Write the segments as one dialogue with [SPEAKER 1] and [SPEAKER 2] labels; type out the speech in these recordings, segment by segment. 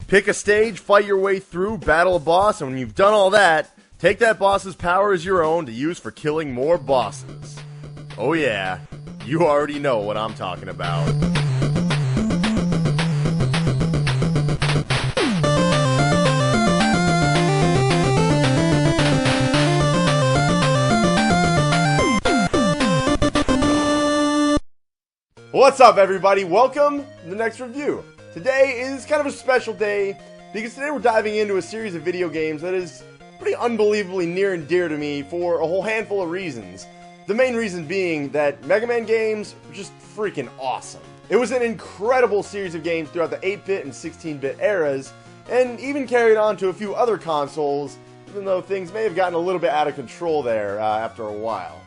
[SPEAKER 1] Pick a stage, fight your way through, battle a boss, and when you've done all that, take that boss's power as your own to use for killing more bosses. Oh yeah, you already know what I'm talking about. What's up, everybody? Welcome to the next review. Today is kind of a special day because today we're diving into a series of video games that is pretty unbelievably near and dear to me for a whole handful of reasons. The main reason being that Mega Man games are just freaking awesome. It was an incredible series of games throughout the 8-bit and 16-bit eras, and even carried on to a few other consoles, even though things may have gotten a little bit out of control there after a while.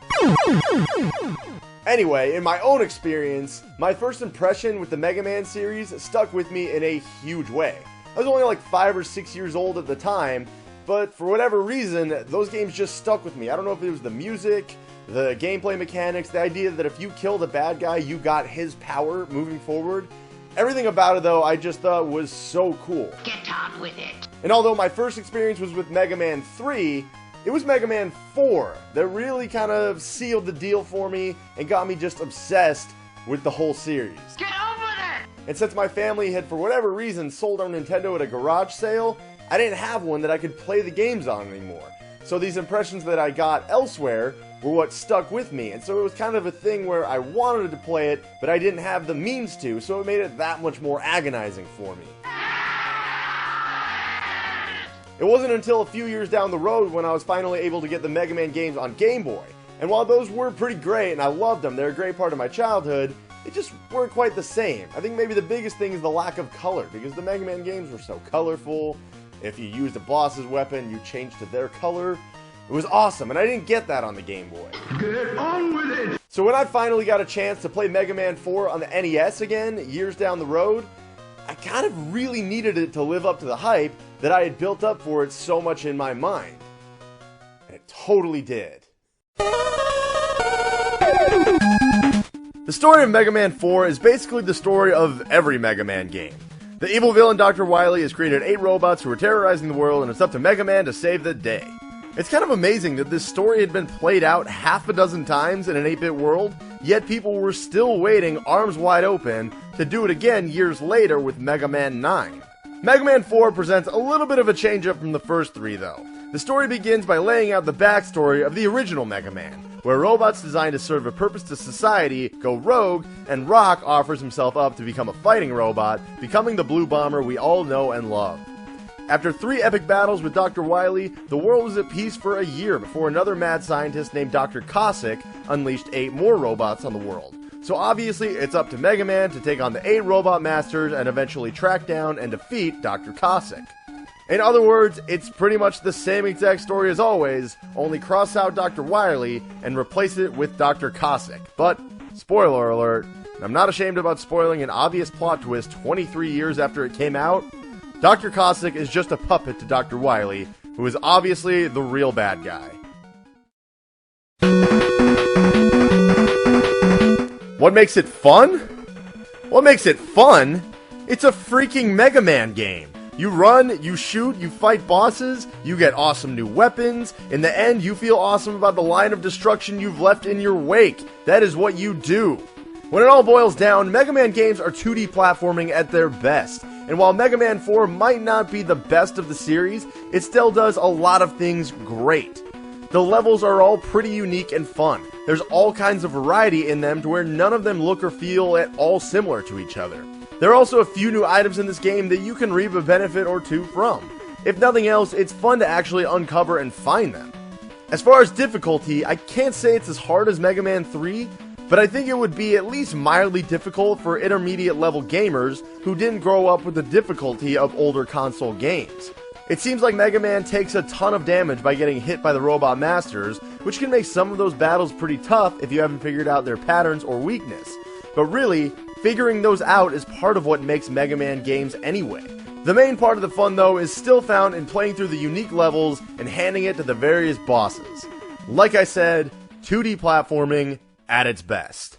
[SPEAKER 1] Anyway, in my own experience, my first impression with the Mega Man series stuck with me in a huge way. I was only like 5 or 6 years old at the time, but for whatever reason, those games just stuck with me. I don't know if it was the music, the gameplay mechanics, the idea that if you killed a bad guy, you got his power moving forward. Everything about it, though, I just thought was so cool.
[SPEAKER 2] Get on with it.
[SPEAKER 1] And although my first experience was with Mega Man 3, it was Mega Man 4 that really kind of sealed the deal for me and got me just obsessed with the whole series.
[SPEAKER 2] Get on with it!
[SPEAKER 1] And since my family had, for whatever reason, sold our Nintendo at a garage sale, I didn't have one that I could play the games on anymore. So these impressions that I got elsewhere were what stuck with me, and so it was kind of a thing where I wanted to play it, but I didn't have the means to, so it made it that much more agonizing for me. It wasn't until a few years down the road when I was finally able to get the Mega Man games on Game Boy. And while those were pretty great and I loved them, they're a great part of my childhood, they just weren't quite the same. I think maybe the biggest thing is the lack of color, because the Mega Man games were so colorful. If you used a boss's weapon, you changed to their color. It was awesome, and I didn't get that on the Game Boy.
[SPEAKER 2] Get on with it!
[SPEAKER 1] So when I finally got a chance to play Mega Man 4 on the NES again, years down the road, I kind of really needed it to live up to the hype that I had built up for it so much in my mind. And it totally did. The story of Mega Man 4 is basically the story of every Mega Man game. The evil villain Dr. Wily has created 8 robots who are terrorizing the world, and it's up to Mega Man to save the day. It's kind of amazing that this story had been played out half a dozen times in an 8-bit world, yet people were still waiting arms wide open to do it again years later with Mega Man 9. Mega Man 4 presents a little bit of a change-up from the first 3, though. The story begins by laying out the backstory of the original Mega Man, where robots designed to serve a purpose to society go rogue, and Rock offers himself up to become a fighting robot, becoming the Blue Bomber we all know and love. After 3 epic battles with Dr. Wily, the world was at peace for a year before another mad scientist named Dr. Cossack unleashed 8 more robots on the world. So obviously, it's up to Mega Man to take on the 8 robot masters and eventually track down and defeat Dr. Cossack. In other words, it's pretty much the same exact story as always, only cross out Dr. Wily and replace it with Dr. Cossack. But, spoiler alert, I'm not ashamed about spoiling an obvious plot twist 23 years after it came out. Dr. Cossack is just a puppet to Dr. Wily, who is obviously the real bad guy. What makes it fun? What makes it fun? It's a freaking Mega Man game. You run, you shoot, you fight bosses, you get awesome new weapons. In the end, you feel awesome about the line of destruction you've left in your wake. That is what you do. When it all boils down, Mega Man games are 2D platforming at their best. And while Mega Man 4 might not be the best of the series, it still does a lot of things great. The levels are all pretty unique and fun. There's all kinds of variety in them to where none of them look or feel at all similar to each other. There are also a few new items in this game that you can reap a benefit or two from. If nothing else, it's fun to actually uncover and find them. As far as difficulty, I can't say it's as hard as Mega Man 3, but I think it would be at least mildly difficult for intermediate level gamers who didn't grow up with the difficulty of older console games. It seems like Mega Man takes a ton of damage by getting hit by the Robot Masters, which can make some of those battles pretty tough if you haven't figured out their patterns or weakness. But really, figuring those out is part of what makes Mega Man games anyway. The main part of the fun, though, is still found in playing through the unique levels and handing it to the various bosses. Like I said, 2D platforming at its best.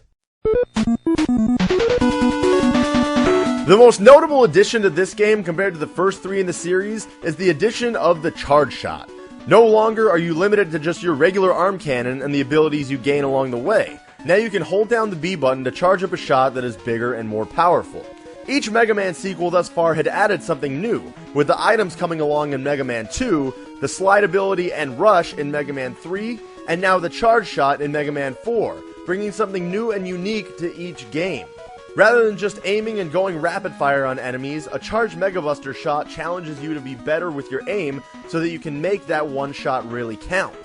[SPEAKER 1] The most notable addition to this game compared to the first 3 in the series is the addition of the charge shot. No longer are you limited to just your regular arm cannon and the abilities you gain along the way. Now you can hold down the B button to charge up a shot that is bigger and more powerful. Each Mega Man sequel thus far had added something new, with the items coming along in Mega Man 2, the slide ability and rush in Mega Man 3, and now the charge shot in Mega Man 4, bringing something new and unique to each game. Rather than just aiming and going rapid fire on enemies, a charged Mega Buster shot challenges you to be better with your aim so that you can make that one shot really count.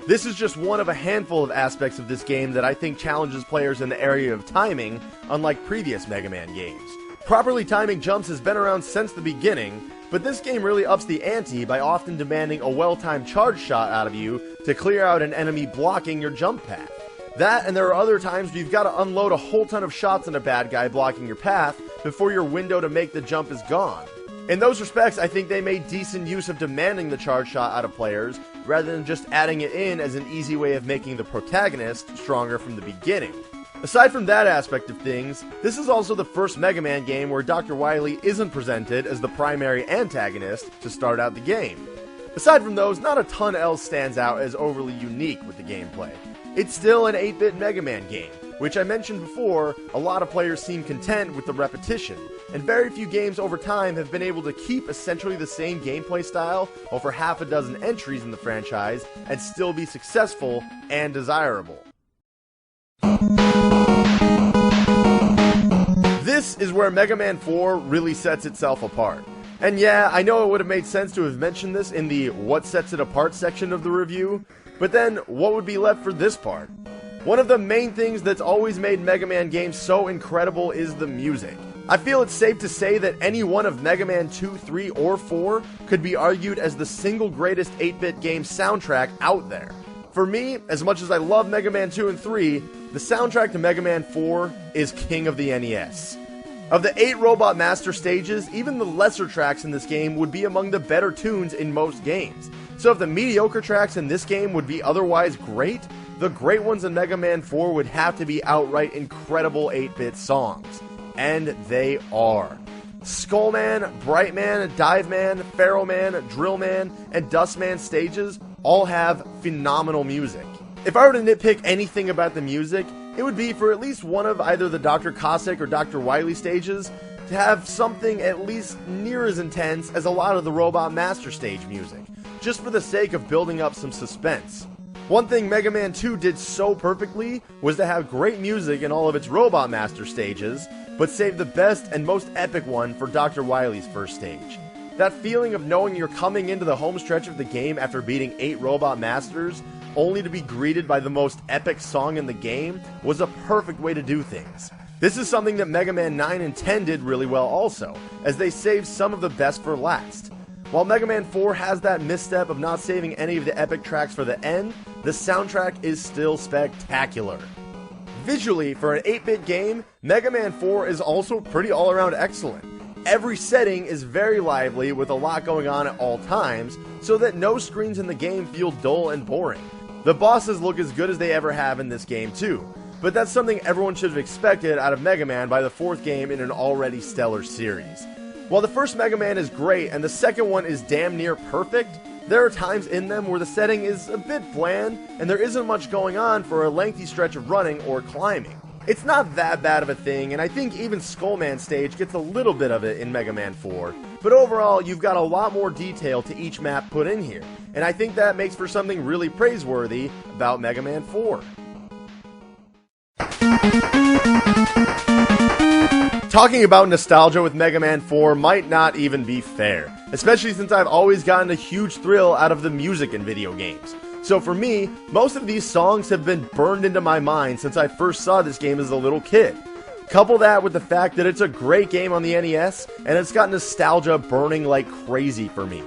[SPEAKER 1] This is just one of a handful of aspects of this game that I think challenges players in the area of timing, unlike previous Mega Man games. Properly timing jumps has been around since the beginning, but this game really ups the ante by often demanding a well-timed charge shot out of you to clear out an enemy blocking your jump path. That, and there are other times where you've got to unload a whole ton of shots on a bad guy blocking your path before your window to make the jump is gone. In those respects, I think they made decent use of demanding the charge shot out of players, rather than just adding it in as an easy way of making the protagonist stronger from the beginning. Aside from that aspect of things, this is also the first Mega Man game where Dr. Wily isn't presented as the primary antagonist to start out the game. Aside from those, not a ton else stands out as overly unique with the gameplay. It's still an 8-bit Mega Man game, which I mentioned before, a lot of players seem content with the repetition, and very few games over time have been able to keep essentially the same gameplay style over half a dozen entries in the franchise and still be successful and desirable. This is where Mega Man 4 really sets itself apart. And yeah, I know it would have made sense to have mentioned this in the What Sets It Apart section of the review, but then what would be left for this part? One of the main things that's always made Mega Man games so incredible is the music. I feel it's safe to say that any one of Mega Man 2, 3, or 4 could be argued as the single greatest 8-bit game soundtrack out there. For me, as much as I love Mega Man 2 and 3, the soundtrack to Mega Man 4 is king of the NES. Of the 8 Robot Master stages, even the lesser tracks in this game would be among the better tunes in most games. So if the mediocre tracks in this game would be otherwise great, the great ones in Mega Man 4 would have to be outright incredible 8-bit songs. And they are. Skullman, Brightman, Diveman, Pharaohman, Drillman, and Dustman stages all have phenomenal music. If I were to nitpick anything about the music, it would be for at least one of either the Dr. Cossack or Dr. Wily stages to have something at least near as intense as a lot of the Robot Master stage music, just for the sake of building up some suspense. One thing Mega Man 2 did so perfectly was to have great music in all of its Robot Master stages, but save the best and most epic one for Dr. Wily's first stage. That feeling of knowing you're coming into the home stretch of the game after beating 8 Robot Masters, only to be greeted by the most epic song in the game, was a perfect way to do things. This is something that Mega Man 9 and 10 did really well also, as they saved some of the best for last. While Mega Man 4 has that misstep of not saving any of the epic tracks for the end, the soundtrack is still spectacular. Visually, for an 8-bit game, Mega Man 4 is also pretty all-around excellent. Every setting is very lively with a lot going on at all times, so that no screens in the game feel dull and boring. The bosses look as good as they ever have in this game too, but that's something everyone should have expected out of Mega Man by the 4th game in an already stellar series. While the first Mega Man is great and the second one is damn near perfect, there are times in them where the setting is a bit bland and there isn't much going on for a lengthy stretch of running or climbing. It's not that bad of a thing, and I think even Skullman stage gets a little bit of it in Mega Man 4, but overall you've got a lot more detail to each map put in here, and I think that makes for something really praiseworthy about Mega Man 4. Talking about nostalgia with Mega Man 4 might not even be fair, especially since I've always gotten a huge thrill out of the music in video games. So for me, most of these songs have been burned into my mind since I first saw this game as a little kid. Couple that with the fact that it's a great game on the NES, and it's got nostalgia burning like crazy for me.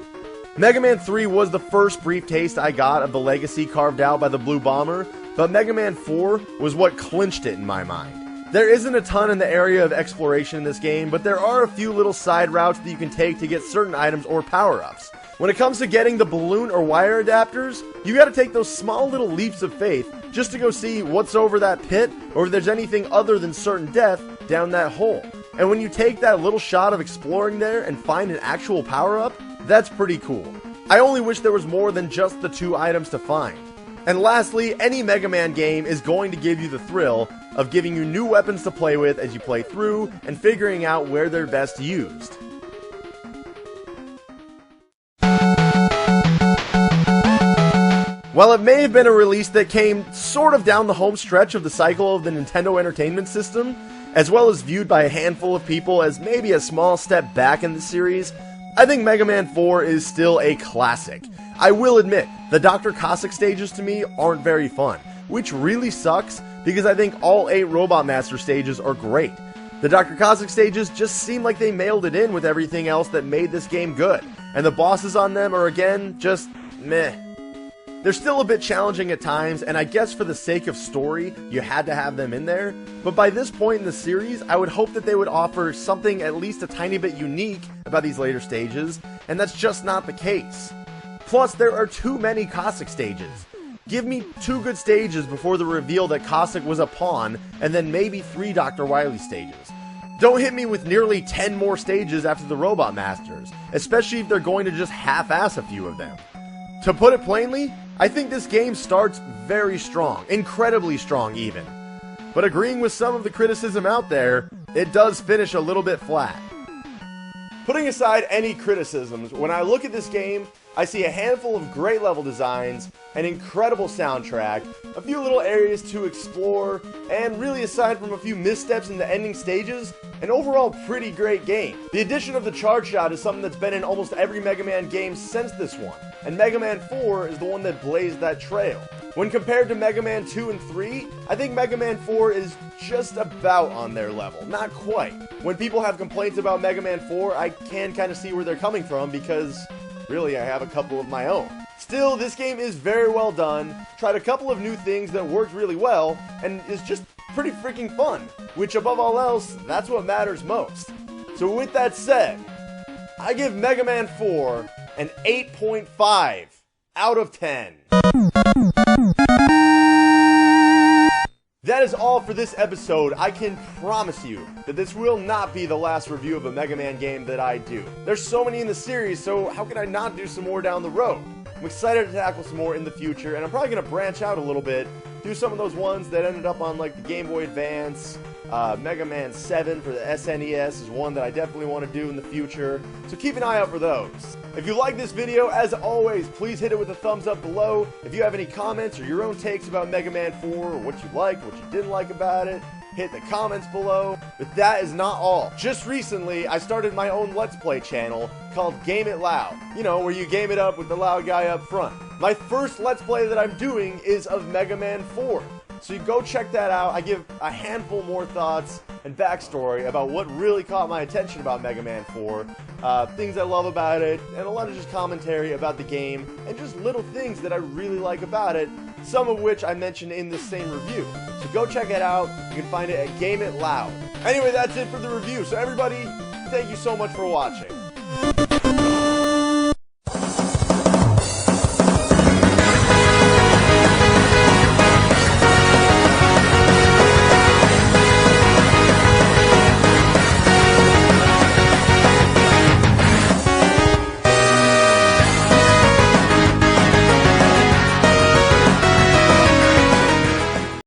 [SPEAKER 1] Mega Man 3 was the first brief taste I got of the legacy carved out by the Blue Bomber, but Mega Man 4 was what clinched it in my mind. There isn't a ton in the area of exploration in this game, but there are a few little side routes that you can take to get certain items or power-ups. When it comes to getting the balloon or wire adapters, you gotta take those small little leaps of faith just to go see what's over that pit, or if there's anything other than certain death down that hole. And when you take that little shot of exploring there and find an actual power-up, that's pretty cool. I only wish there was more than just the 2 items to find. And lastly, any Mega Man game is going to give you the thrill of giving you new weapons to play with as you play through and figuring out where they're best used. While it may have been a release that came sort of down the home stretch of the cycle of the Nintendo Entertainment System, as well as viewed by a handful of people as maybe a small step back in the series, I think Mega Man 4 is still a classic. I will admit, the Dr. Cossack stages to me aren't very fun, which really sucks because I think all 8 Robot Master stages are great. The Dr. Cossack stages just seem like they mailed it in with everything else that made this game good, and the bosses on them are again just meh. They're still a bit challenging at times, and I guess for the sake of story, you had to have them in there, but by this point in the series, I would hope that they would offer something at least a tiny bit unique about these later stages, and that's just not the case. Plus, there are too many Cossack stages. Give me 2 good stages before the reveal that Cossack was a pawn, and then maybe 3 Dr. Wily stages. Don't hit me with nearly 10 more stages after the Robot Masters, especially if they're going to just half-ass a few of them. To put it plainly, I think this game starts very strong, incredibly strong even. But agreeing with some of the criticism out there, it does finish a little bit flat. Putting aside any criticisms, when I look at this game, I see a handful of great level designs, an incredible soundtrack, a few little areas to explore, and really aside from a few missteps in the ending stages, an overall pretty great game. The addition of the charge shot is something that's been in almost every Mega Man game since this one, and Mega Man 4 is the one that blazed that trail. When compared to Mega Man 2 and 3, I think Mega Man 4 is just about on their level, not quite. When people have complaints about Mega Man 4, I can kind of see where they're coming from because really, I have a couple of my own. Still, this game is very well done, tried a couple of new things that worked really well, and is just pretty freaking fun, which above all else, that's what matters most. So with that said, I give Mega Man 4 an 8.5 out of 10. That is all for this episode. I can promise you that this will not be the last review of a Mega Man game that I do. There's so many in the series, so how can I not do some more down the road? I'm excited to tackle some more in the future, and I'm probably going to branch out a little bit, do some of those ones that ended up on like the Game Boy Advance. Mega Man 7 for the SNES is one that I definitely want to do in the future, so keep an eye out for those. If you like this video, as always, please hit it with a thumbs up below. If you have any comments or your own takes about Mega Man 4, or what you liked, what you didn't like about it, hit the comments below. But that is not all. Just recently, I started my own Let's Play channel called Game It Loud. You know, where you game it up with the loud guy up front. My first Let's Play that I'm doing is of Mega Man 4. So you go check that out. I give a handful more thoughts and backstory about what really caught my attention about Mega Man 4, things I love about it, and a lot of just commentary about the game, and just little things that I really like about it, some of which I mentioned in this same review. So go check it out. You can find it at Game It Loud. Anyway, that's it for the review. So everybody, thank you so much for watching.